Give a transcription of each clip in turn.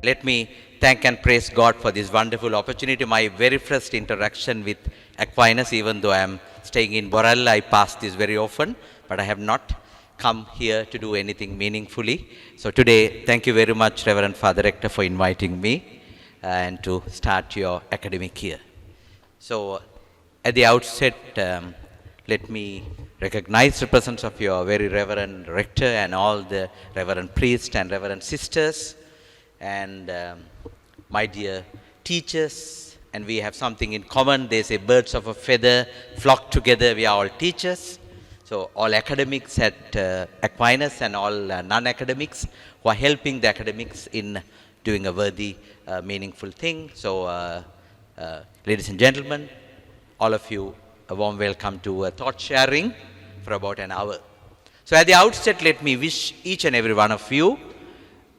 Let me thank and praise God for this wonderful opportunity. My very first interaction with Aquinas, even though I am staying in Borella, I pass this very often, but I have not come here to do anything meaningfully. So today, thank you very much, Reverend Father Rector, for inviting me and to start your academic year. So at the outset, let me recognize the presence of your very Reverend Rector and all the Reverend priests and Reverend sisters and my dear teachers. And we have something in common. They say birds of a feather flock together. We are all teachers. So all academics at Aquinas and all non-academics who are helping the academics in doing a worthy, meaningful thing. So ladies and gentlemen, all of you, a warm welcome to thought sharing for about an hour. So at the outset, let me wish each and every one of you,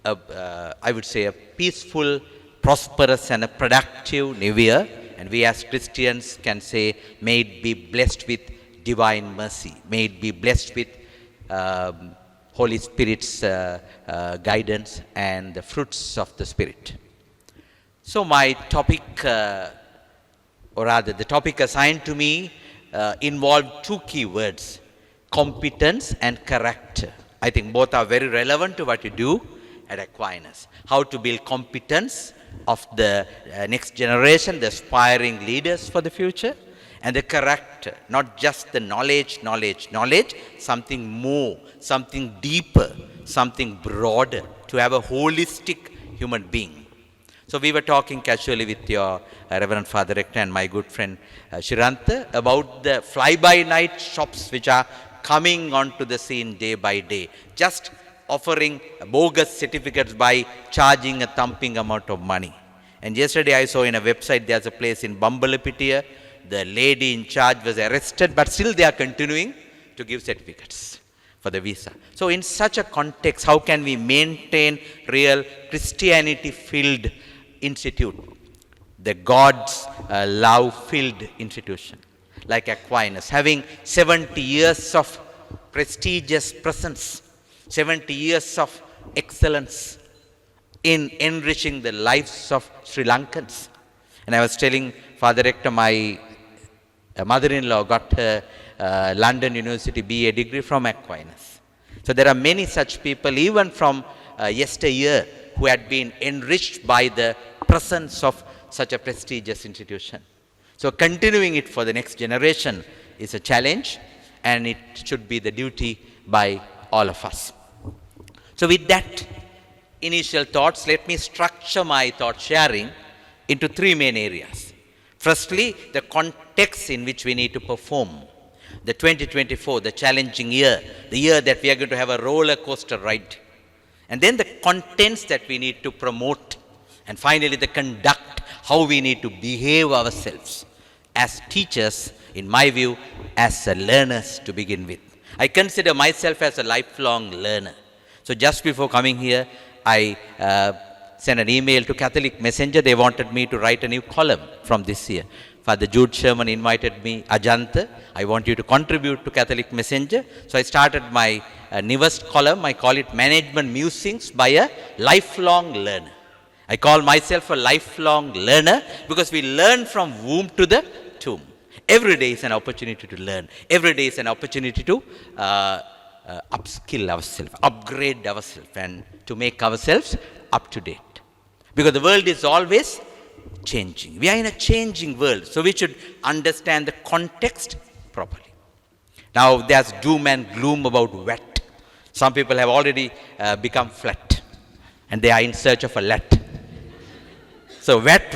I would say, a peaceful, prosperous and a productive New Year. And we as Christians can say, may it be blessed with divine mercy. May it be blessed with Holy Spirit's guidance and the fruits of the Spirit. So my topic, or rather the topic assigned to me, involved two key words, competence and character. I think both are very relevant to what you do at Aquinas. How to build competence of the next generation, the aspiring leaders for the future, and the character, not just the knowledge, something more, something deeper, something broader, to have a holistic human being. So we were talking casually with your Reverend Father Rector and my good friend Ajantha about the fly-by-night shops which are coming onto the scene day by day, just offering bogus certificates by charging a thumping amount of money. And yesterday I saw in a website, there's a place in Bambalapitia, the lady in charge was arrested, but still they are continuing to give certificates for the visa. So in such a context, how can we maintain real Christianity-filled institute, the God's love-filled institution, like Aquinas, having 70 years of prestigious presence, 70 years of excellence in enriching the lives of Sri Lankans. And I was telling Father Rector, my mother-in-law got her London University BA degree from Aquinas. So there are many such people, even from yesteryear, who had been enriched by the presence of such a prestigious institution. So continuing it for the next generation is a challenge, and it should be the duty by all of us. So with that initial thoughts, let me structure my thought sharing into three main areas. Firstly, the context in which we need to perform. The 2024, the challenging year, the year that we are going to have a roller coaster ride. And then the contents that we need to promote. And finally, the conduct, how we need to behave ourselves as teachers, in my view, as learners to begin with. I consider myself as a lifelong learner. So just before coming here, I sent an email to Catholic Messenger. They wanted me to write a new column from this year. Father Jude Sherman invited me, Ajantha, I want you to contribute to Catholic Messenger. So I started my newest column. I call it Management Musings by a Lifelong Learner. I call myself a lifelong learner because we learn from womb to the tomb. Every day is an opportunity to learn. Every day is an opportunity to upskill ourselves, upgrade ourselves, and to make ourselves up to date. Because the world is always changing. We are in a changing world, so we should understand the context properly. Now, there's doom and gloom about wet. Some people have already become flat, and they are in search of a let. So wet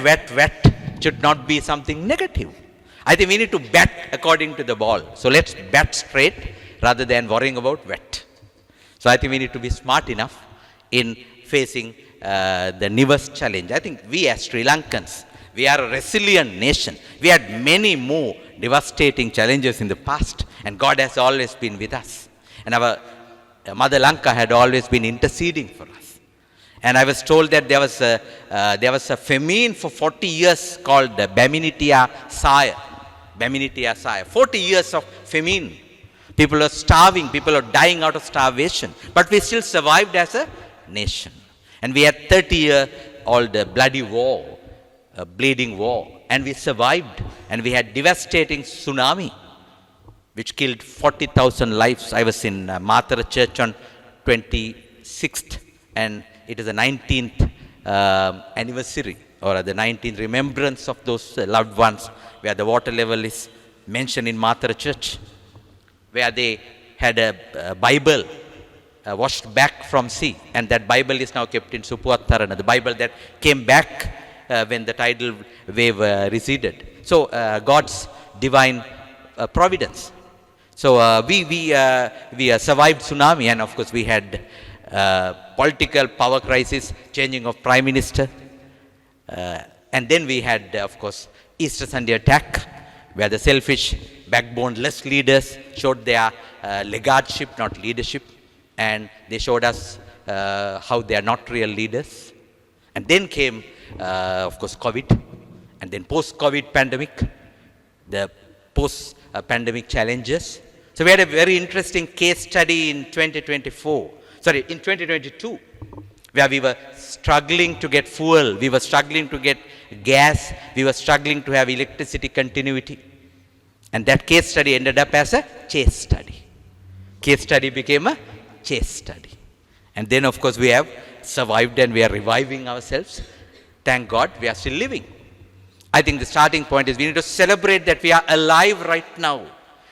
should not be something negative. I think we need to bat according to the ball. So let's bat straight rather than worrying about wet. So I think we need to be smart enough in facing the newest challenge. I think we as Sri Lankans, we are a resilient nation. We had many more devastating challenges in the past, and God has always been with us. And our Mother Lanka had always been interceding for us. And I was told that there was a famine for 40 years called Baminitia Saya. 40 years of famine. People are starving. People are dying out of starvation. But we still survived as a nation. And we had 30-year all the bloody war, bleeding war, and we survived, and we had devastating tsunami, which killed 40,000 lives. I was in Mathura Church on 26th, and it is the 19th anniversary, or the 19th remembrance of those loved ones, where the water level is mentioned in Mathura Church, where they had a Bible washed back from sea, and that Bible is now kept in Supuatharana, the Bible that came back when the tidal wave receded. So God's divine providence. So we survived tsunami, and of course we had political power crisis, changing of prime minister, and then we had of course Easter Sunday attack, where the selfish, backboneless leaders showed their laggardship, not leadership, and they showed us how they are not real leaders. And then came, of course, COVID, and then post-COVID pandemic, the post-pandemic challenges. So we had a very interesting case study in 2022, where we were struggling to get fuel, we were struggling to get gas, we were struggling to have electricity continuity. And that case study ended up as a chase study. Case study became a chase study. And then, of course, we have survived and we are reviving ourselves. Thank God we are still living. I think the starting point is we need to celebrate that we are alive right now.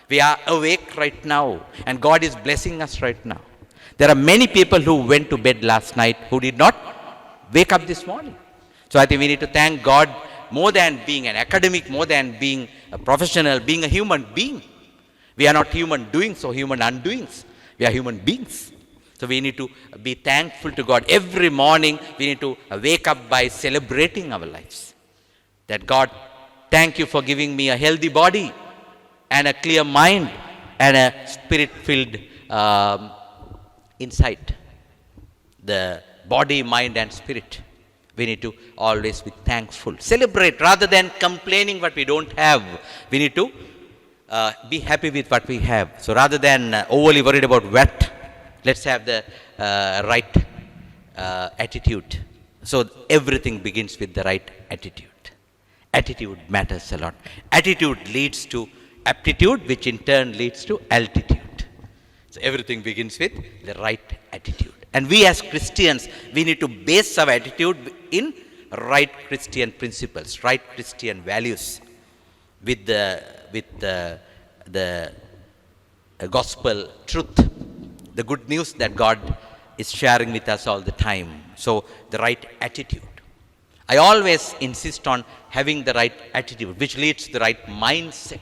We are awake right now. And God is blessing us right now. There are many people who went to bed last night who did not wake up this morning. So I think we need to thank God more than being an academic, more than being a professional, being a human being. We are not human doings or human undoings. We are human beings. So we need to be thankful to God. Every morning we need to wake up by celebrating our lives. That God, thank you for giving me a healthy body and a clear mind and a spirit-filled insight. The body, mind and spirit. We need to always be thankful. Celebrate rather than complaining what we don't have. We need to be happy with what we have. So rather than overly worried about what, let's have the right attitude. So everything begins with the right attitude. Attitude matters a lot. Attitude leads to aptitude, which in turn leads to altitude. So everything begins with the right attitude. And we as Christians, we need to base our attitude in right Christian principles, right Christian values, with the gospel truth, the good news that God is sharing with us all the time. So the right attitude. I always insist on having the right attitude, which leads to the right mindset.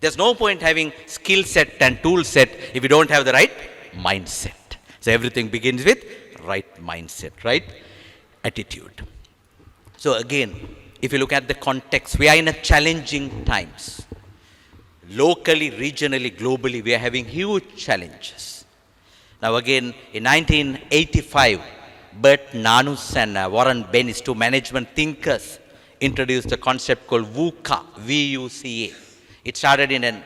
There's no point having skill set and tool set if you don't have the right mindset. So everything begins with right mindset, right attitude. So again, if you look at the context, we are in a challenging times. Locally, regionally, globally, we are having huge challenges. Now again, in 1985, Bert Nanus and Warren Bennis, two management thinkers, introduced a concept called VUCA, V-U-C-A. It started in an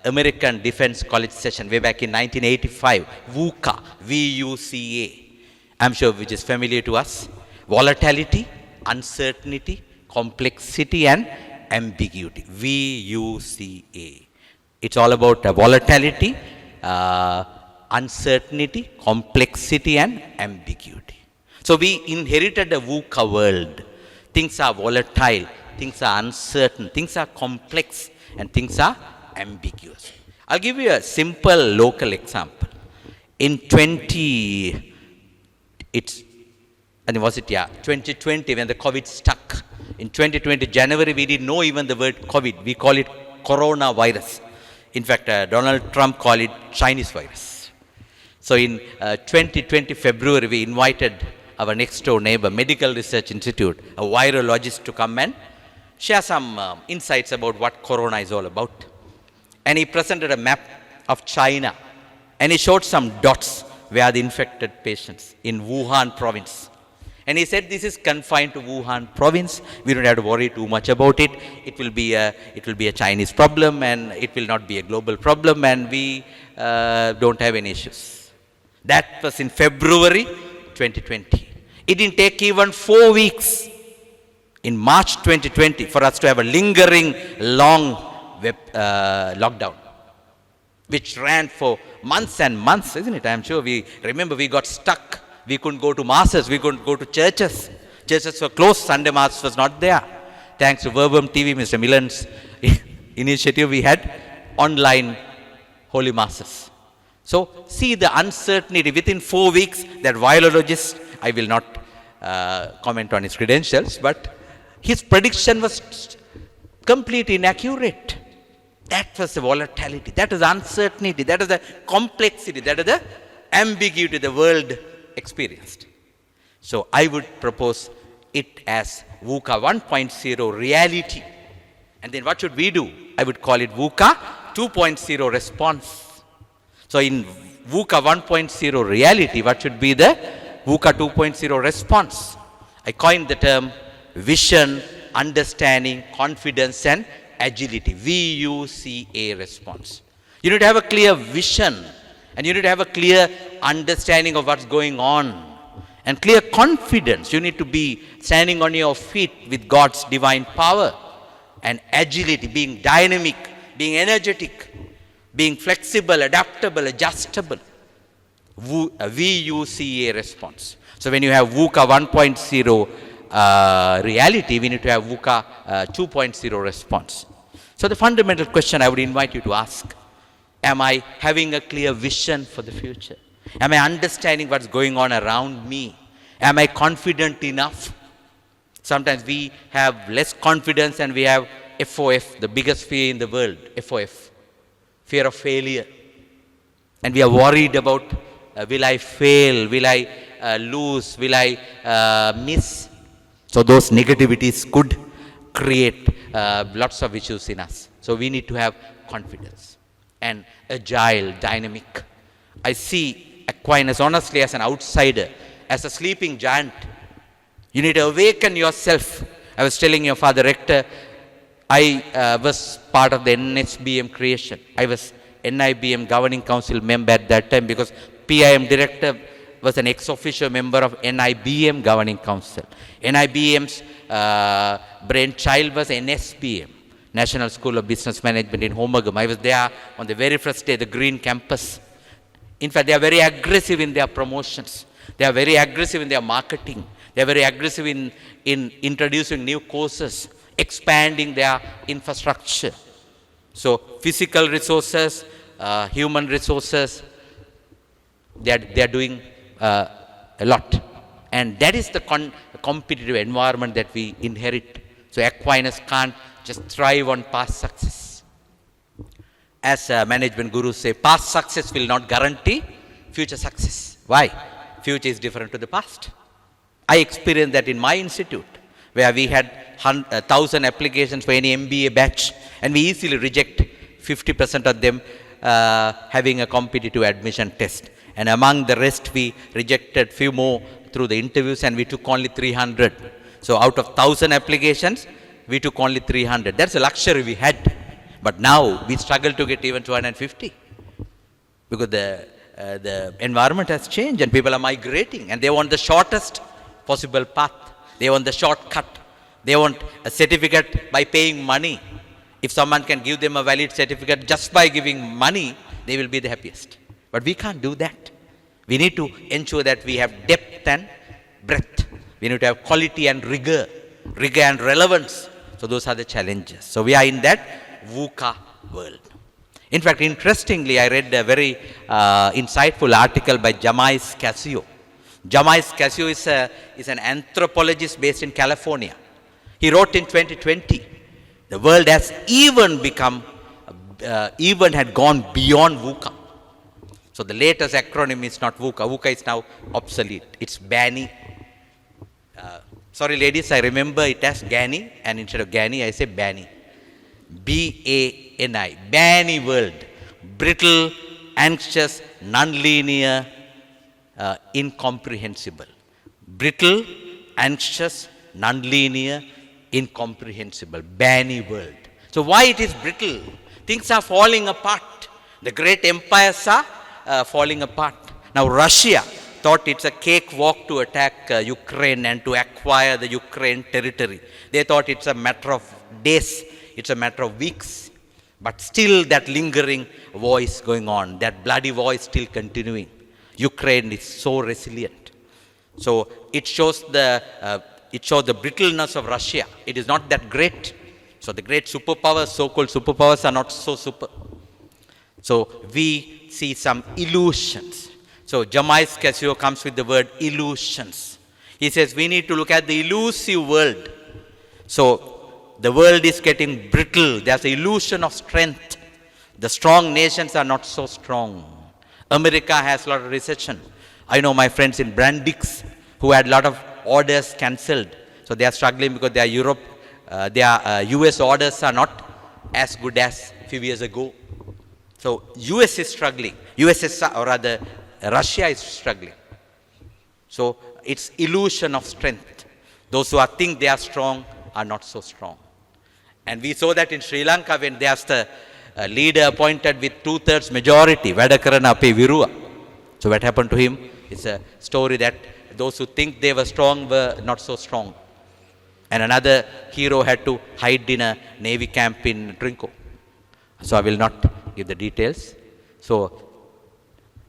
American Defense College session way back in 1985. VUCA, V-U-C-A. I'm sure which is familiar to us. Volatility, uncertainty, complexity and ambiguity. V-U-C-A. It's all about volatility, uncertainty, complexity and ambiguity. So we inherited a VUCA world. Things are volatile, things are uncertain, things are complex and things are ambiguous. I'll give you a simple local example. In 2020 when the COVID stuck. In 2020 January we didn't know even the word COVID. We call it coronavirus. In fact, Donald Trump called it Chinese virus. So in 2020 February we invited our next door neighbor, Medical Research Institute, a virologist to come and share some insights about what corona is all about. And he presented a map of China and he showed some dots where the infected patients in Wuhan province. And he said this is confined to Wuhan province. We don't have to worry too much about it. It will be a Chinese problem and it will not be a global problem and we don't have any issues. That was in February 2020. It didn't take even 4 weeks in March 2020 for us to have a lingering long lockdown, which ran for months and months, isn't it? I'm sure we remember we got stuck. We couldn't go to masses. We couldn't go to churches. Churches were closed. Sunday Mass was not there. Thanks to Verbum TV, Mr. Millen's initiative, we had online holy masses. So see the uncertainty. Within 4 weeks, that virologist, I will not comment on his credentials, but his prediction was completely inaccurate. That was the volatility, that is the uncertainty, that is the complexity, that is the ambiguity the world experienced. So I would propose it as VUCA 1.0 reality. And then what should we do? I would call it VUCA 2.0 response. So in VUCA 1.0 reality, what should be the VUCA 2.0 response? I coined the term vision, understanding, confidence, and agility. VUCA response. You need to have a clear vision, and you need to have a clear understanding of what's going on, and clear confidence. You need to be standing on your feet with God's divine power, and agility, being dynamic, being energetic, being flexible, adaptable, adjustable. VUCA response. So when you have VUCA 1.0 reality, we need to have VUCA 2.0 response. So the fundamental question I would invite you to ask, am I having a clear vision for the future? Am I understanding what's going on around me? Am I confident enough? Sometimes we have less confidence and we have FOF, the biggest fear in the world, FOF, fear of failure. And we are worried about, will I fail? Will I lose? Will I miss? So those negativities could create lots of issues in us. So we need to have confidence and agile, dynamic. I see Aquinas honestly as an outsider, as a sleeping giant. You need to awaken yourself. I was telling your father rector, I was part of the NSBM creation. I was NIBM governing council member at that time because PIM director was an ex-officio member of NIBM governing council. NIBM's brainchild was NSBM, National School of Business Management in Homagam. I was there on the very first day, the green campus. In fact, they are very aggressive in their promotions. They are very aggressive in their marketing. They are very aggressive in introducing new courses, expanding their infrastructure. So physical resources, human resources, they are doing a lot. And that is the competitive environment that we inherit. So Aquinas can't just thrive on past success. As management gurus say, past success will not guarantee future success. Why? Future is different to the past. I experienced that in my institute, where we had 1,000 applications for any MBA batch, and we easily reject 50% of them having a competitive admission test. And among the rest, we rejected few more through the interviews, and we took only 300. So out of 1,000 applications, we took only 300. That's a luxury we had. But now we struggle to get even 250 because the environment has changed and people are migrating and they want the shortest possible path. They want the shortcut. They want a certificate by paying money. If someone can give them a valid certificate just by giving money, they will be the happiest. But we can't do that. We need to ensure that we have depth and breadth. We need to have quality and rigor and relevance. So those are the challenges. So we are in that VUCA world. In fact, interestingly, I read a very insightful article by Jamais Casio. Jamais Casio is an anthropologist based in California. He wrote in 2020, the world has even had gone beyond VUCA. So the latest acronym is not VUCA. VUCA is now obsolete. It's BANI. Sorry ladies, I remember it as GANI, and instead of GANI, I say BANI. BANI. BANI world. Brittle, anxious, non-linear, incomprehensible. Brittle, anxious, non-linear, incomprehensible. BANI world. So why it is brittle? Things are falling apart. The great empires are falling apart. Now Russia, thought it's a cakewalk to attack Ukraine and to acquire the Ukraine territory. They thought it's a matter of days, it's a matter of weeks. But still that lingering voice going on, that bloody voice still continuing. Ukraine is so resilient. So it shows the brittleness of Russia. It is not that great. So the great superpowers, so-called superpowers, are not so super. So we see some illusions. So Jamais Casio comes with the word illusions. He says we need to look at the elusive world. So the world is getting brittle. There's an illusion of strength. The strong nations are not so strong. America has a lot of recession. I know my friends in Brandix who had a lot of orders cancelled. So they are struggling because their US orders are not as good as a few years ago. So US is struggling. Russia is struggling. So it's illusion of strength. Those who think they are strong are not so strong. And we saw that in Sri Lanka when there's the leader appointed with 2/3 majority, Vadakarana Pe Virua. So what happened to him? It's a story that those who think they were strong were not so strong. And another hero had to hide in a Navy camp in Trinco. So I will not give the details. So,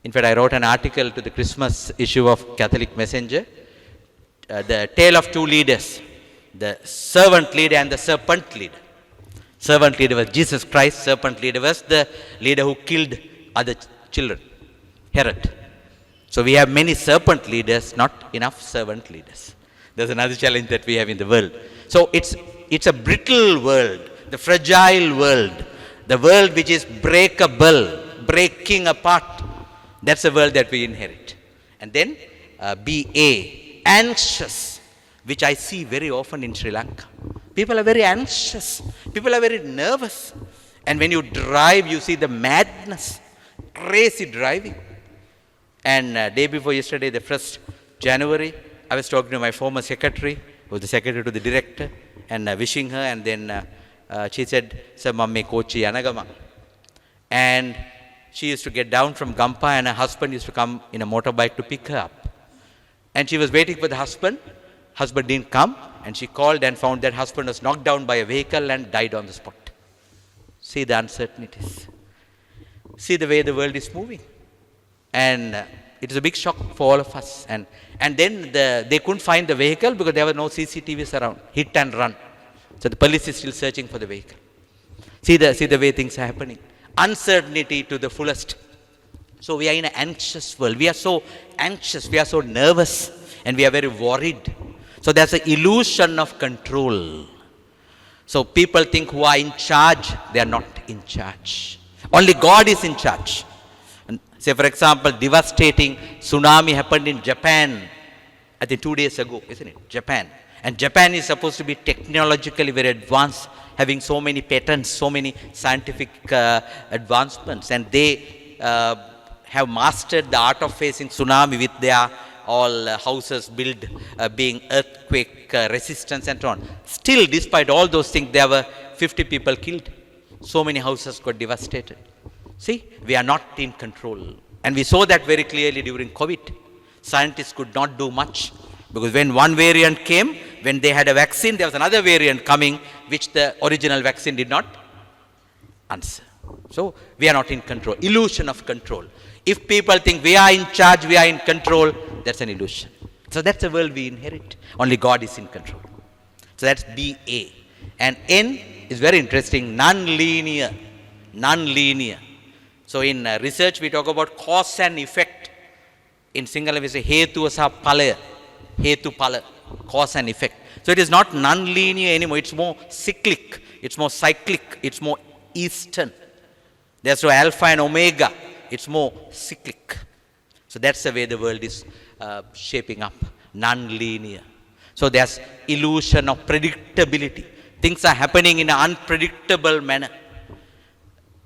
in fact, I wrote an article to the Christmas issue of Catholic Messenger, the tale of two leaders, the servant leader and the serpent leader. Servant leader was Jesus Christ, serpent leader was the leader who killed other children, Herod. So we have many serpent leaders, not enough servant leaders. There's another challenge that we have in the world. So it's a brittle world, the fragile world, the world which is breakable, breaking apart. That's the world that we inherit. And then BA, anxious, which I see very often in Sri Lanka. People are very anxious. People are very nervous. And when you drive, you see the madness, crazy driving. And day before yesterday, the 1st January, I was talking to my former secretary, who was the secretary to the director, and wishing her. And then she said, "Sir, mamme kochi anagama." And she used to get down from Gampa, and her husband used to come in a motorbike to pick her up. And she was waiting for the husband. Husband didn't come, and she called and found that husband was knocked down by a vehicle and died on the spot. See the uncertainties. See the way the world is moving. And it is a big shock for all of us. And then they couldn't find the vehicle because there were no CCTVs around. Hit and run. So the police is still searching for the vehicle. See the way things are happening. Uncertainty to the fullest. So we are in an anxious world. We are so anxious. We are so nervous. And we are very worried. So there's an illusion of control. So people think who are in charge, they are not in charge. Only God is in charge. And say, for example, devastating tsunami happened in Japan, I think 2 days ago, isn't it? Japan. And Japan is supposed to be technologically very advanced, having so many patents, so many scientific advancements. And they have mastered the art of facing tsunami with their all houses built being earthquake resistance and so on. Still, despite all those things, there were 50 people killed. So many houses got devastated. See, we are not in control. And we saw that very clearly during COVID. Scientists could not do much because when one variant came, when they had a vaccine, there was another variant coming which the original vaccine did not answer. So, we are not in control. Illusion of control. If people think we are in charge, we are in control, that's an illusion. So that's the world we inherit. Only God is in control. So that's BA. And N is very interesting, non-linear. Non-linear. So in research, we talk about cause and effect. In Sinhala, we say hetu asa pala. Hetu pala. Cause and effect. So it is not non-linear anymore. It's more cyclic. It's more cyclic. It's more Eastern. There's no alpha and omega. It's more cyclic. So that's the way the world is shaping up, non-linear. So there's illusion of predictability. Things are happening in an unpredictable manner.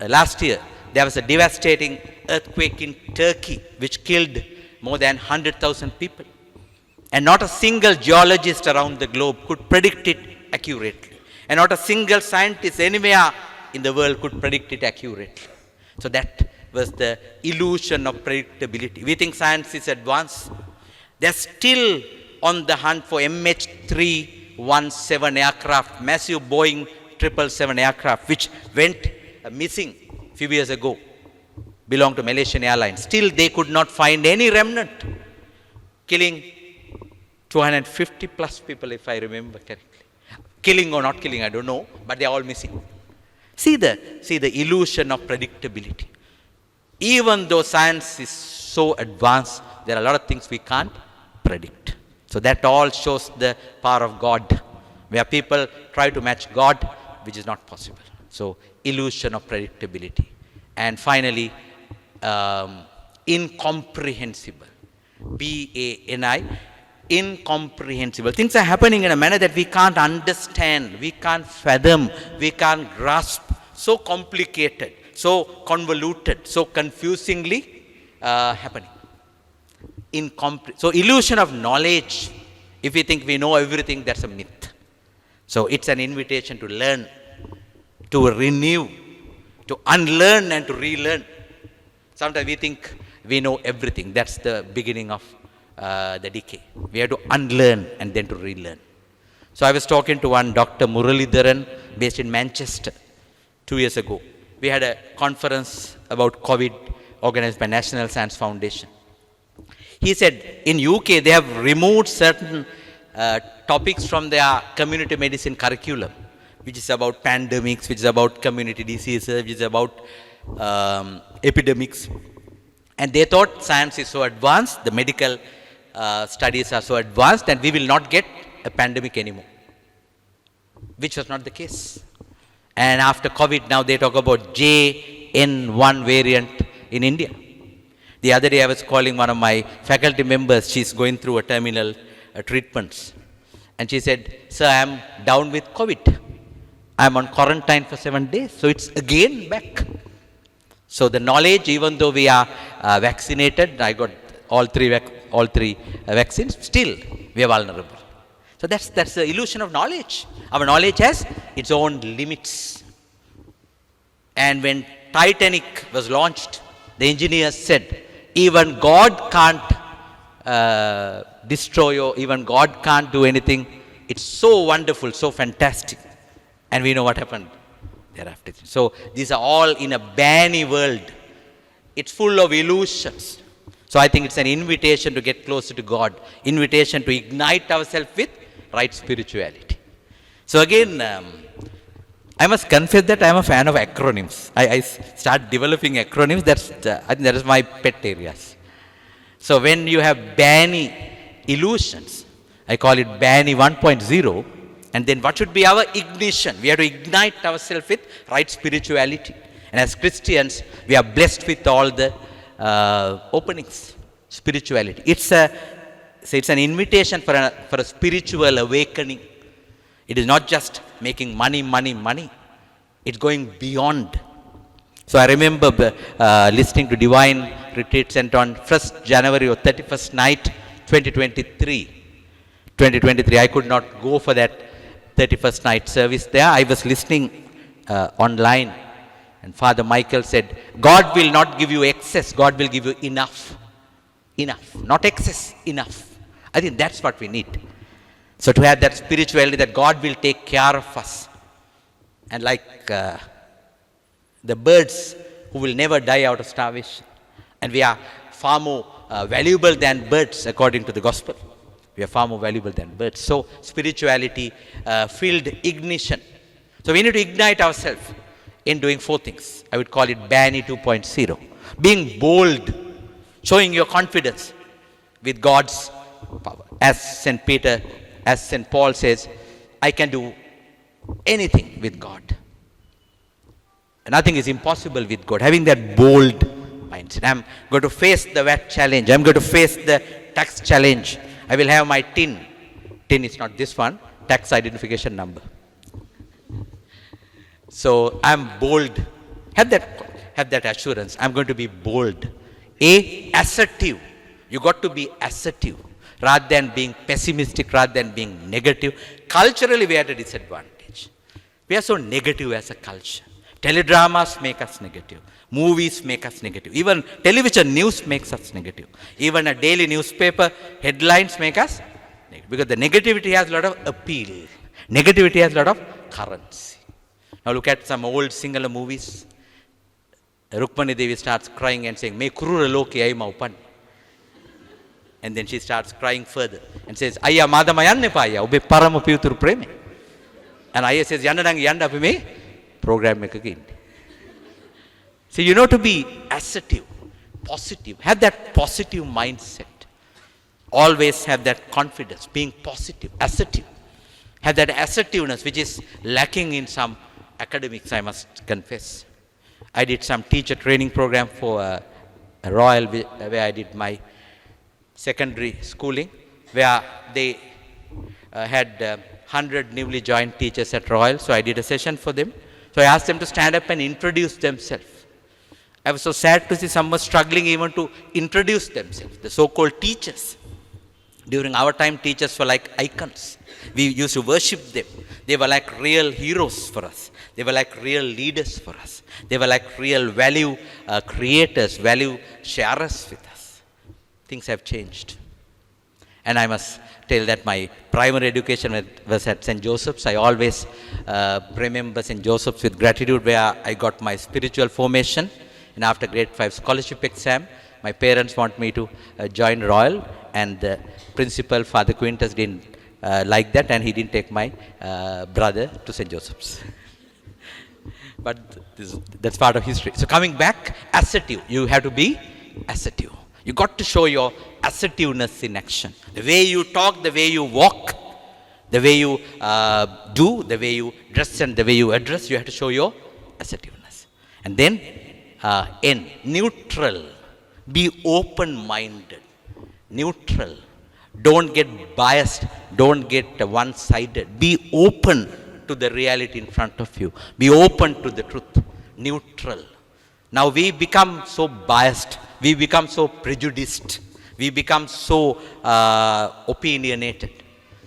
Last year, there was a devastating earthquake in Turkey, which killed more than 100,000 people. And not a single geologist around the globe could predict it accurately. And not a single scientist anywhere in the world could predict it accurately. So that was the illusion of predictability. We think science is advanced. They're still on the hunt for MH317 aircraft, massive Boeing 777 aircraft, which went missing a few years ago, belonged to Malaysian Airlines. Still, they could not find any remnant, killing 250 plus people, if I remember correctly. Killing or not killing, I don't know, but they're all missing. See the illusion of predictability. Even though science is so advanced, there are a lot of things we can't predict. So that all shows the power of God, where people try to match God, which is not possible. So illusion of predictability. And finally, incomprehensible. B-A-N-I, incomprehensible. Things are happening in a manner that we can't understand, we can't fathom, we can't grasp. So complicated, so convoluted, so confusingly happening. So illusion of knowledge. If we think we know everything, that's a myth. So it's an invitation to learn, to renew, to unlearn and to relearn. Sometimes we think we know everything. That's the beginning of the decay. We have to unlearn and then to relearn. So I was talking to one Dr. Muralidharan based in Manchester 2 years ago. We had a conference about COVID organized by National Science Foundation. He said in UK they have removed certain topics from their community medicine curriculum, which is about pandemics, which is about community diseases, which is about epidemics. And they thought science is so advanced, the medical studies are so advanced, and we will not get a pandemic anymore, which was not the case. And after COVID, now they talk about JN1 variant in India. The other day I was calling one of my faculty members, she's going through a terminal treatments. And she said, sir, I am down with COVID. I am on quarantine for 7 days. So it's again back. So the knowledge, even though we are vaccinated, I got all three vaccines, still we are vulnerable. So that's the illusion of knowledge. Our knowledge has its own limits. And when Titanic was launched, the engineers said, even God can't destroy or even God can't do anything. It's so wonderful, so fantastic. And we know what happened thereafter. So these are all in a banny world. It's full of illusions. So I think it's an invitation to get closer to God, invitation to ignite ourselves with right spirituality. So again, I must confess that I am a fan of acronyms. I start developing acronyms. I think that is my pet areas. So when you have banny illusions, I call it banny 1.0. And then what should be our ignition? We have to ignite ourselves with right spirituality. And as Christians, we are blessed with all the openings, spirituality. It's an invitation for a spiritual awakening. It is not just making money. It's going beyond. So I remember listening to Divine Retreat Center on 1st January or 31st night, 2023. I could not go for that 31st night service there. I was listening online. And Father Michael said, God will not give you excess, God will give you enough. Enough. Not excess, enough. I think that's what we need. So to have that spirituality that God will take care of us. And like the birds who will never die out of starvation. And we are far more valuable than birds according to the gospel. We are far more valuable than birds. So spirituality filled ignition. So we need to ignite ourselves in doing 4 things. I would call it Banny 2.0. Being bold, showing your confidence with God's power. As St. Paul says, I can do anything with God. Nothing is impossible with God. Having that bold mindset. I'm going to face the VAT challenge. I'm going to face the tax challenge. I will have my TIN. TIN is not this one. Tax identification number. So I'm bold. Have that assurance. I'm going to be bold. Assertive. You got to be assertive rather than being pessimistic, rather than being negative. Culturally, we are at a disadvantage. We are so negative as a culture. Teledramas make us negative. Movies make us negative. Even television news makes us negative. Even a daily newspaper headlines make us negative. Because the negativity has a lot of appeal. Negativity has a lot of currency. Now look at some old singular movies. Rukmani Devi starts crying and saying, "Me kurura loke ay maupan." And then she starts crying further and says, "Ayya madama yanne paya, ube parama piyuthuru preme." And Ayya says, "Yanna nang yanda api me program ekaka inde." So you know, to be assertive, positive, have that positive mindset. Always have that confidence, being positive, assertive. Have that assertiveness which is lacking in some academics, I must confess. I did some teacher training program for a Royal, where I did my secondary schooling, where they had 100 newly joined teachers at Royal. So I did a session for them. So I asked them to stand up and introduce themselves. I was so sad to see someone struggling even to introduce themselves, the so-called teachers. During our time, teachers were like icons. We used to worship them. They were like real heroes for us. They were like real leaders for us. They were like real value creators, value sharers with us. Things have changed. And I must tell that my primary education was at St. Joseph's. I always remember St. Joseph's with gratitude, where I got my spiritual formation. And after grade 5 scholarship exam, my parents want me to join Royal, and the principal, Father Quintus, didn't like that, and he didn't take my brother to St. Joseph's. But that's part of history. So coming back, assertive. You have to be assertive. You got to show your assertiveness in action. The way you talk, the way you walk, the way you do, the way you dress, and the way you address, you have to show your assertiveness. And then N, neutral. Be open-minded. Neutral. Don't get biased. Don't get one-sided. Be open to the reality in front of you. Be open to the truth. Neutral. Now we become so biased. We become so prejudiced. We become so opinionated.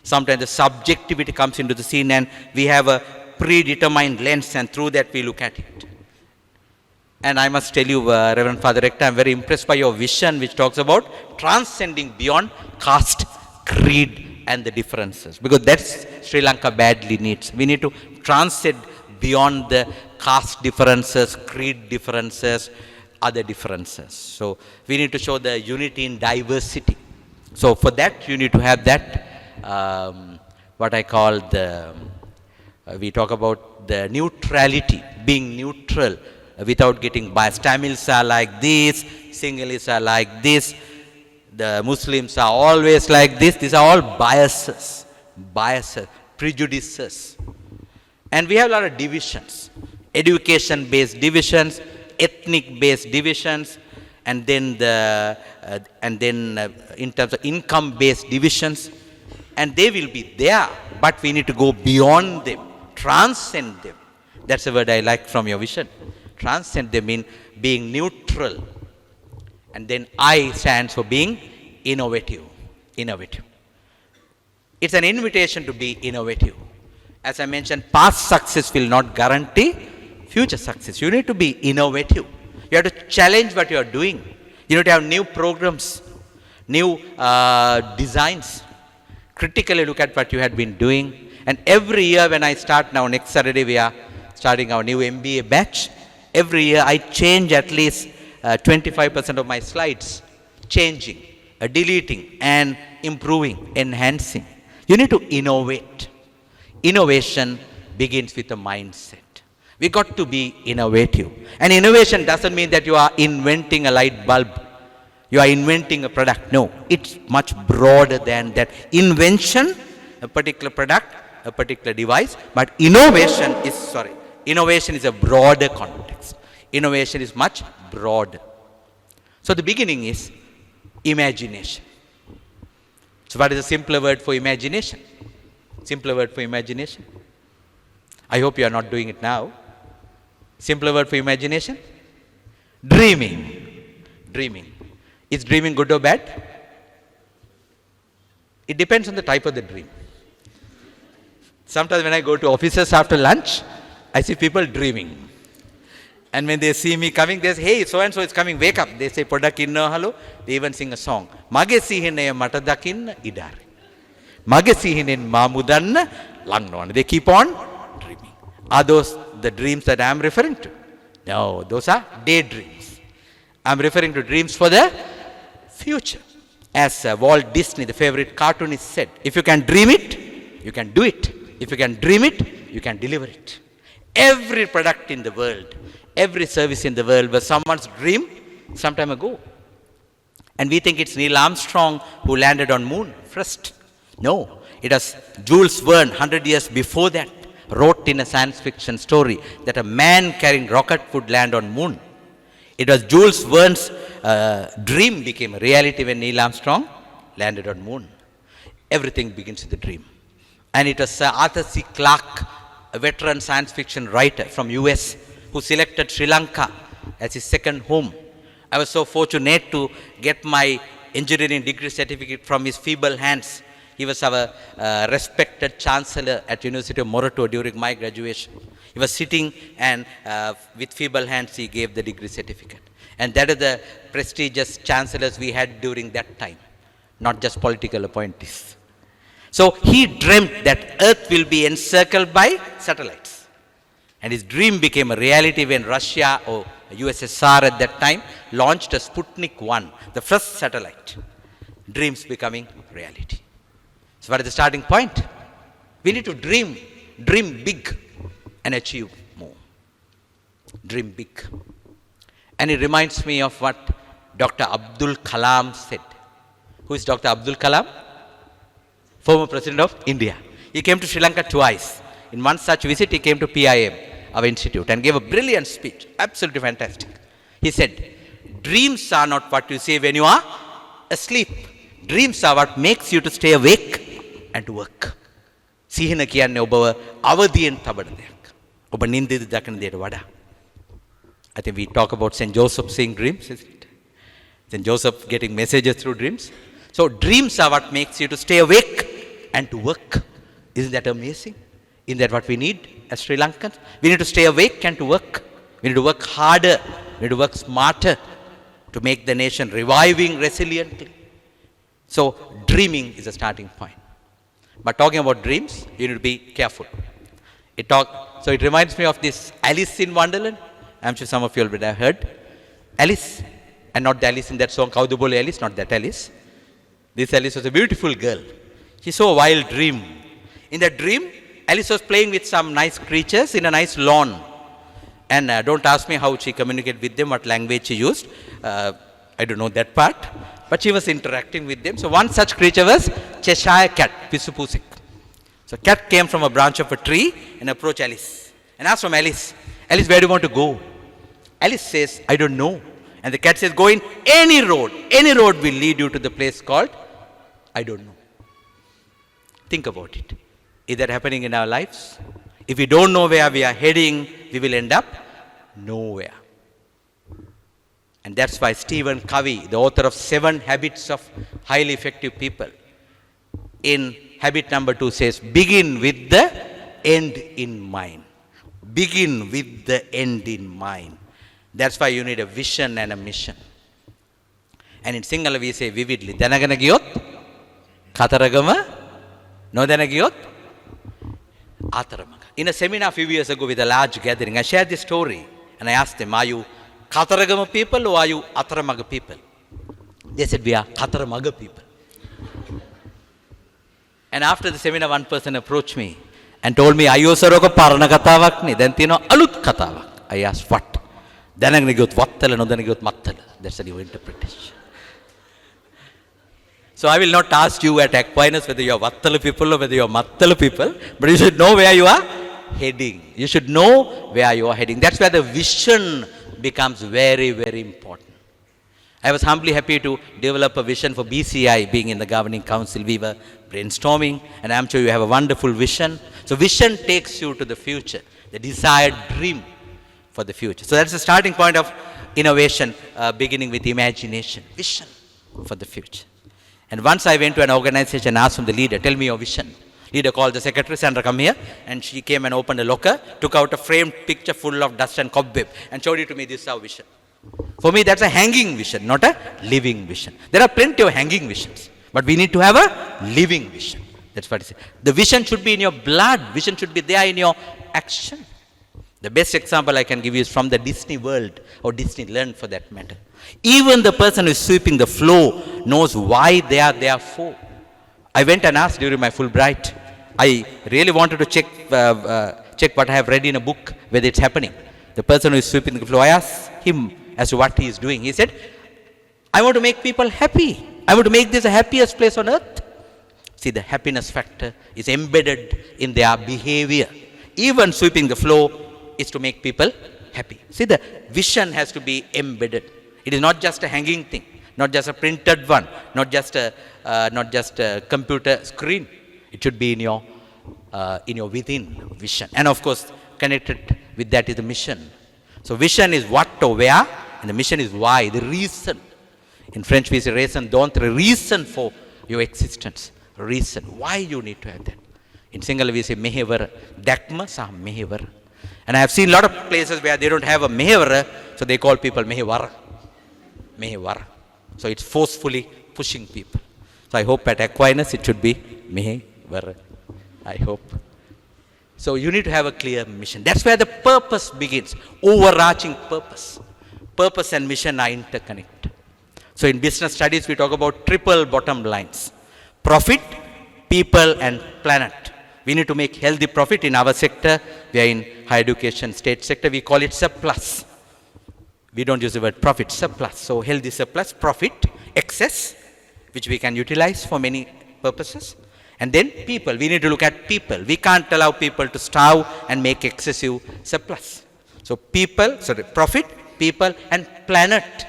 Sometimes the subjectivity comes into the scene, and we have a predetermined lens, and through that we look at it. And I must tell you, Reverend Father Rector, I'm very impressed by your vision, which talks about transcending beyond caste, creed, and the differences. Because that's Sri Lanka badly needs. We need to transcend beyond the caste differences, creed differences, other differences. So we need to show the unity in diversity. So for that, you need to have that, what I call the, we talk about the neutrality, being neutral, without getting biased. Tamils are like this, Sinhalese are like this, the Muslims are always like this. These are all biases, prejudices. And we have a lot of divisions, education-based divisions, ethnic-based divisions, and then in terms of income-based divisions. And they will be there, but we need to go beyond them, transcend them. That's the word I like from your vision. Transcend them in being neutral. And then I stands for being innovative. Innovative. It's an invitation to be innovative. As I mentioned, past success will not guarantee future success. You need to be innovative. You have to challenge what you are doing. You need to have new programs, new designs. Critically look at what you had been doing. And every year when I start now, next Saturday we are starting our new MBA batch. Every year I change at least 25% of my slides, changing, deleting, and improving, enhancing. You need to innovate. Innovation begins with a mindset. We got to be innovative. And innovation doesn't mean that you are inventing a light bulb. You are inventing a product. No, it's much broader than that. Invention, a particular product, a particular device, but innovation is a broader context. Innovation is much broader. So the beginning is imagination. So what is a simpler word for imagination? Simpler word for imagination? I hope you are not doing it now. Simpler word for imagination? Dreaming. Dreaming. Is dreaming good or bad? It depends on the type of the dream. Sometimes when I go to offices after lunch, I see people dreaming. And when they see me coming, they say, hey, so-and-so is coming, wake up. They say, Podak inna hello. They even sing a song. Mage sihine mata dakinna idare. Mage sihinen ma mudanna langnowana. They keep on dreaming. Are those the dreams that I am referring to? No, those are daydreams. I am referring to dreams for the future. As Walt Disney, the favorite cartoonist, said, if you can dream it, you can do it. If you can dream it, you can deliver it. Every product in the world, every service in the world was someone's dream some time ago. And we think it's Neil Armstrong who landed on moon first. No, it was Jules Verne, 100 years before that, wrote in a science fiction story that a man carrying rocket would land on moon. It was Jules Verne's dream became a reality when Neil Armstrong landed on moon. Everything begins with a dream. And it was Arthur C. Clarke, a veteran science fiction writer from US, who selected Sri Lanka as his second home. I was so fortunate to get my engineering degree certificate from his feeble hands. He was our respected chancellor at University of Morocco during my graduation. He was sitting and with feeble hands he gave the degree certificate. And that is the prestigious chancellors we had during that time, not just political appointees. So he dreamt that Earth will be encircled by satellites. And his dream became a reality when Russia, or USSR at that time, launched a Sputnik 1, the first satellite. Dreams becoming reality. So what is the starting point? We need to dream big and achieve more. Dream big. And it reminds me of what Dr. Abdul Kalam said. Who is Dr. Abdul Kalam? Former President of India. He came to Sri Lanka twice. In one such visit, he came to PIM, our institute, and gave a brilliant speech. Absolutely fantastic. He said, dreams are not what you say when you are asleep. Dreams are what makes you to stay awake and to work. Sihina kiyanne obawa avadiyen tabana deyak. Oba nindida dakana deyata wada. I think we talk about St. Joseph seeing dreams, isn't it? St. Joseph getting messages through dreams. So dreams are what makes you to stay awake and to work. Isn't that amazing? Isn't that what we need as Sri Lankans? We need to stay awake and to work. We need to work harder. We need to work smarter to make the nation reviving resiliently. So dreaming is a starting point. But talking about dreams, you need to be careful. So it reminds me of this Alice in Wonderland. I'm sure some of you already have heard. Alice, and not the Alice in that song, Kaudubole Alice, not that Alice. This Alice was a beautiful girl. She saw a wild dream. In that dream, Alice was playing with some nice creatures in a nice lawn. And don't ask me how she communicated with them, what language she used. I don't know that part. But she was interacting with them. So one such creature was Cheshire Cat, Pisupusik. So cat came from a branch of a tree and approached Alice. And asked from Alice, Alice, where do you want to go? Alice says, I don't know. And the cat says, go in any road. Any road will lead you to the place called, I don't know. Think about it. Is that happening in our lives? If we don't know where we are heading, we will end up nowhere. And that's why Stephen Covey, the author of 7 Habits of Highly Effective People, in habit number 2 says, begin with the end in mind. Begin with the end in mind. That's why you need a vision and a mission. And in Sinhala we say vividly, Danagana giyot, Kataragama, no danagiyot, Ataramaga. In a seminar a few years ago with a large gathering, I shared this story and I asked them, are you Kataragama people or are you Ataramaga people? They said, we are Kataramaga people. And after the seminar, one person approached me and told me, Ayo saroka parana katawak ni, then tino alut katawak. I asked, what? Danagana giyot vattala, no danagiyot mattala. That's a new interpretation. So I will not ask you at Aquinas whether you are Vattala people or whether you are Mattala people, but you should know where you are heading. You should know where you are heading. That's where the vision becomes very, very important. I was humbly happy to develop a vision for BCI being in the governing council. We were brainstorming, and I'm sure you have a wonderful vision. So vision takes you to the future, the desired dream for the future. So that's the starting point of innovation, beginning with imagination, vision for the future. And once I went to an organization and asked from the leader, tell me your vision. Leader called the secretary, Sandra, come here. And she came and opened a locker, took out a framed picture full of dust and cobweb and showed it to me. This is our vision. For me, that's a hanging vision, not a living vision. There are plenty of hanging visions, but we need to have a living vision. That's what I say. The vision should be in your blood. Vision should be there in your action. The best example I can give you is from the Disney world, or Disneyland for that matter. Even the person who is sweeping the floor knows why they are there for. I went and asked during my Fulbright. I really wanted to check what I have read in a book, whether it's happening. The person who is sweeping the floor, I asked him as to what he is doing. He said, I want to make people happy. I want to make this the happiest place on earth. See, the happiness factor is embedded in their behavior. Even sweeping the floor is to make people happy. See, the vision has to be embedded. It is not just a hanging thing, not just a printed one, not just a computer screen. It should be in your within vision. And of course, connected with that is the mission. So vision is what or where, and the mission is why, the reason. In French we say raison d'être, reason for your existence. Reason, why you need to have that. In Sinhala we say mehevara, dakma sah mehevara. And I have seen a lot of places where they don't have a mehevara, so they call people mehevara. Mehevara. So it's forcefully pushing people. So I hope at Aquinas it should be mehevara. I hope. So you need to have a clear mission. That's where the purpose begins. Overarching purpose. Purpose and mission are interconnected. So in business studies we talk about triple bottom lines. Profit, people and planet. We need to make healthy profit in our sector. We are in higher education, state sector. We call it surplus. We don't use the word profit, surplus. So healthy surplus, profit, excess, which we can utilize for many purposes. And then people. We need to look at people. We can't allow people to starve and make excessive surplus. So people, sorry, profit, people and planet.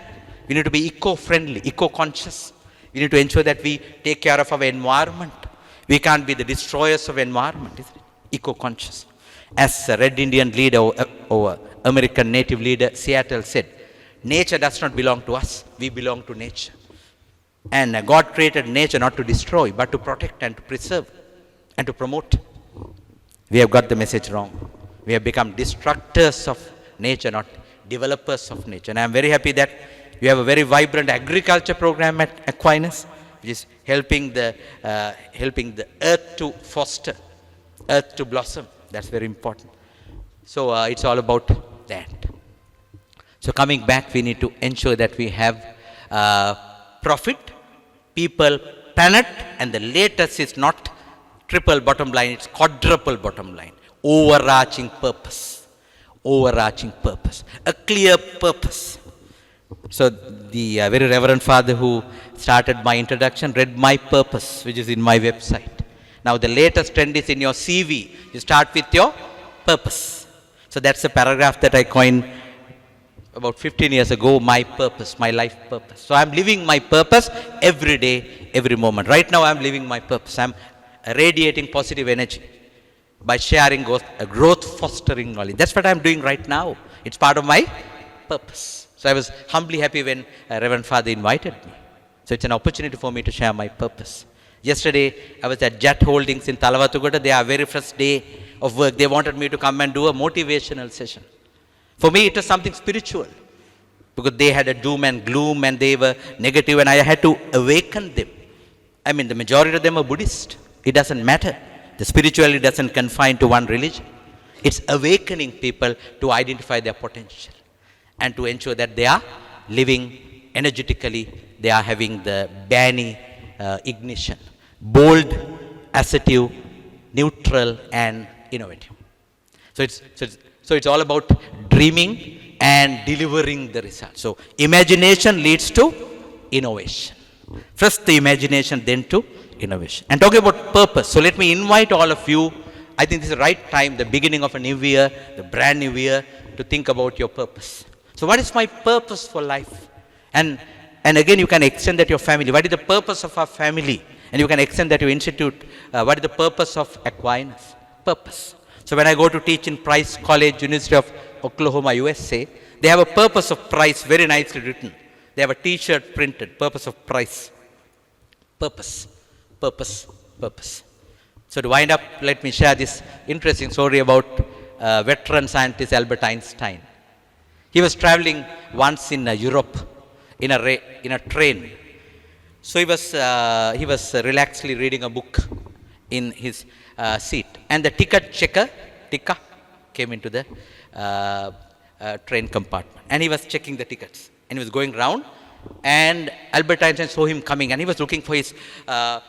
We need to be eco-friendly, eco-conscious. We need to ensure that we take care of our environment. We can't be the destroyers of environment, isn't it? Eco-conscious. As a Red Indian leader or American native leader, Seattle said, nature does not belong to us. We belong to nature. And God created nature not to destroy, but to protect and to preserve and to promote. We have got the message wrong. We have become destructors of nature, not developers of nature. And I am very happy that we have a very vibrant agriculture program at Aquinas, which is helping the earth to foster, earth to blossom. That's very important. So it's all about that. So coming back, we need to ensure that we have profit, people, planet, and the latest is not triple bottom line, it's quadruple bottom line. Overarching purpose. Overarching purpose. A clear purpose. So the very Reverend Father who started my introduction read my purpose, which is in my website. Now the latest trend is in your CV. You start with your purpose. So that's a paragraph that I coined about 15 years ago, my purpose, my life purpose. So I'm living my purpose every day, every moment. Right now I'm living my purpose. I'm radiating positive energy by sharing growth fostering knowledge. That's what I'm doing right now. It's part of my purpose. So I was humbly happy when Reverend Father invited me. So it's an opportunity for me to share my purpose. Yesterday, I was at Jet Holdings in Talavatugoda. Their very first day of work, they wanted me to come and do a motivational session. For me, it was something spiritual. Because they had a doom and gloom and they were negative and I had to awaken them. I mean, the majority of them are Buddhist. It doesn't matter. The spirituality doesn't confine to one religion. It's awakening people to identify their potential and to ensure that they are living energetically, they are having the Bani ignition. Bold, assertive, neutral, and innovative. So it's all about dreaming and delivering the result. So imagination leads to innovation. First the imagination, then to innovation. And talking about purpose, so let me invite all of you. I think this is the right time, the beginning of a new year, the brand new year, to think about your purpose. So what is my purpose for life? And again, you can extend that to your family. What is the purpose of our family? And you can extend that to your institute. What is the purpose of Aquinas? Purpose. So when I go to teach in Price College, University of Oklahoma, USA, they have a purpose of Price very nicely written. They have a t-shirt printed, purpose of Price. Purpose, purpose, purpose. So to wind up, let me share this interesting story about veteran scientist Albert Einstein. He was traveling once in Europe in a train. So he was relaxedly reading a book in his seat, and the ticket checker came into the train compartment, and he was checking the tickets, and he was going round, and Albert Einstein saw him coming, and he was looking for his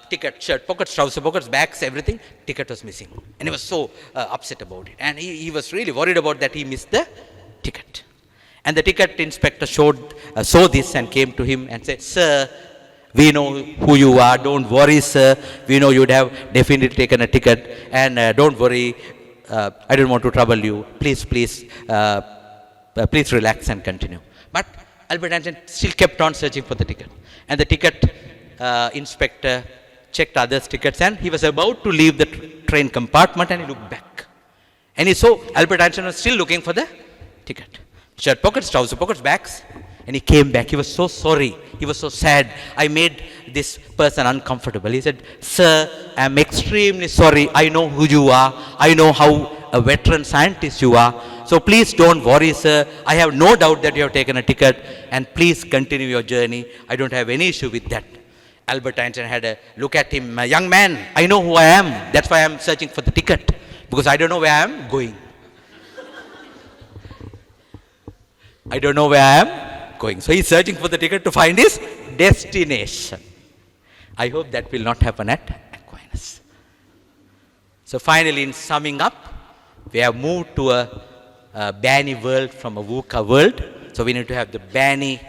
ticket, shirt pockets, trouser pockets, bags, everything. Ticket was missing, and he was so upset about it, and he was really worried about that he missed the ticket. And the ticket inspector saw this and came to him and said, "Sir, we know who you are. Don't worry, sir. We know you'd have definitely taken a ticket, and don't worry. I don't want to trouble you. Please relax and continue." But Albert Einstein still kept on searching for the ticket, and the ticket inspector checked others' tickets, and he was about to leave the train compartment, and he looked back, and he saw Albert Einstein was still looking for the ticket. Shirt pockets, trouser pockets, bags, and he came back. He was so sorry. He was so sad. "I made this person uncomfortable." He said, "Sir, I am extremely sorry. I know who you are. I know how a veteran scientist you are. So please don't worry, sir. I have no doubt that you have taken a ticket, and please continue your journey. I don't have any issue with that." Albert Einstein had a look at him. "Young man, I know who I am. That's why I am searching for the ticket, because I don't know where I am going. I don't know where I am going." So he's searching for the ticket to find his destination. I hope that will not happen at Aquinas. So finally, in summing up, we have moved to a Bani world from a VUCA world. So we need to have the Bani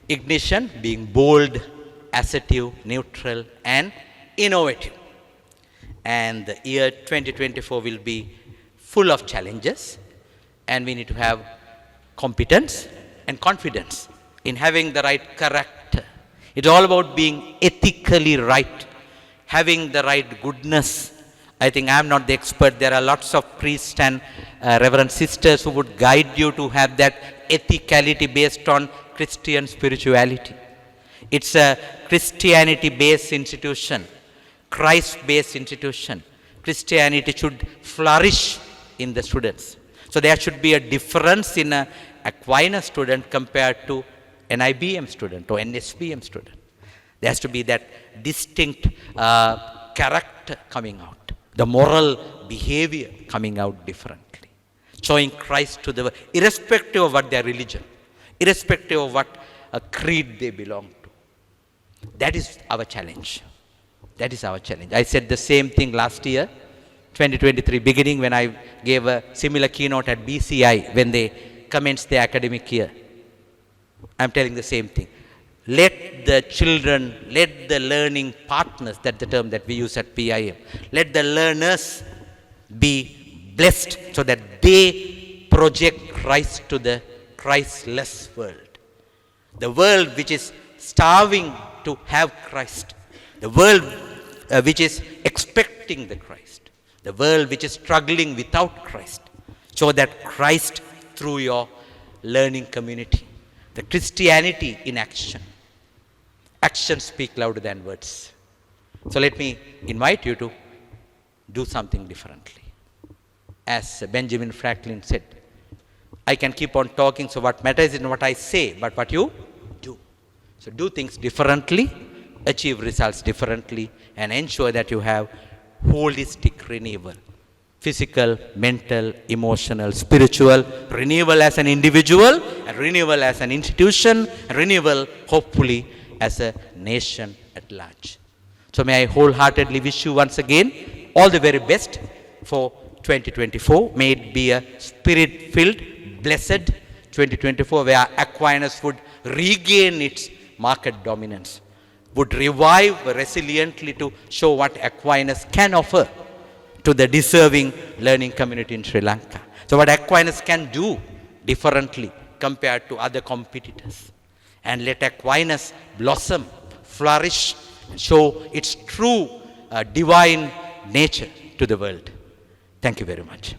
ignition, being bold, assertive, neutral, and innovative. And the year 2024 will be full of challenges, and we need to have competence and confidence in having the right character. It's all about being ethically right, having the right goodness. I think I'm not the expert. There are lots of priests and reverend sisters who would guide you to have that ethicality based on Christian spirituality. It's a Christianity-based institution, Christ-based institution. Christianity should flourish in the students. So there should be a difference in an Aquinas student compared to an IBM student or an SBM student. There has to be that distinct character coming out, the moral behavior coming out differently, showing Christ to the world, irrespective of what their religion, irrespective of what creed they belong to. That is our challenge. That is our challenge. I said the same thing last year, 2023 beginning, when I gave a similar keynote at BCI when they commenced the academic year. I'm telling the same thing. Let the children, let the learning partners, that's the term that we use at PIM, let the learners be blessed so that they project Christ to the Christless world. The world which is starving to have Christ. The world which is expecting the Christ. The world which is struggling without Christ. Show that Christ through your learning community. The Christianity in action. Actions speak louder than words. So let me invite you to do something differently. As Benjamin Franklin said, I can keep on talking, so what matters is not what I say, but what you do. So do things differently, achieve results differently, and ensure that you have holistic renewal. Physical, mental, emotional, spiritual, renewal as an individual, and renewal as an institution, and renewal, hopefully, as a nation at large. So may I wholeheartedly wish you once again all the very best for 2024. May it be a spirit-filled, blessed 2024 where Aquinas would regain its market dominance, would revive resiliently to show what Aquinas can offer to the deserving learning community in Sri Lanka. So what Aquinas can do differently compared to other competitors. And let Aquinas blossom, flourish, and show its true divine nature to the world. Thank you very much.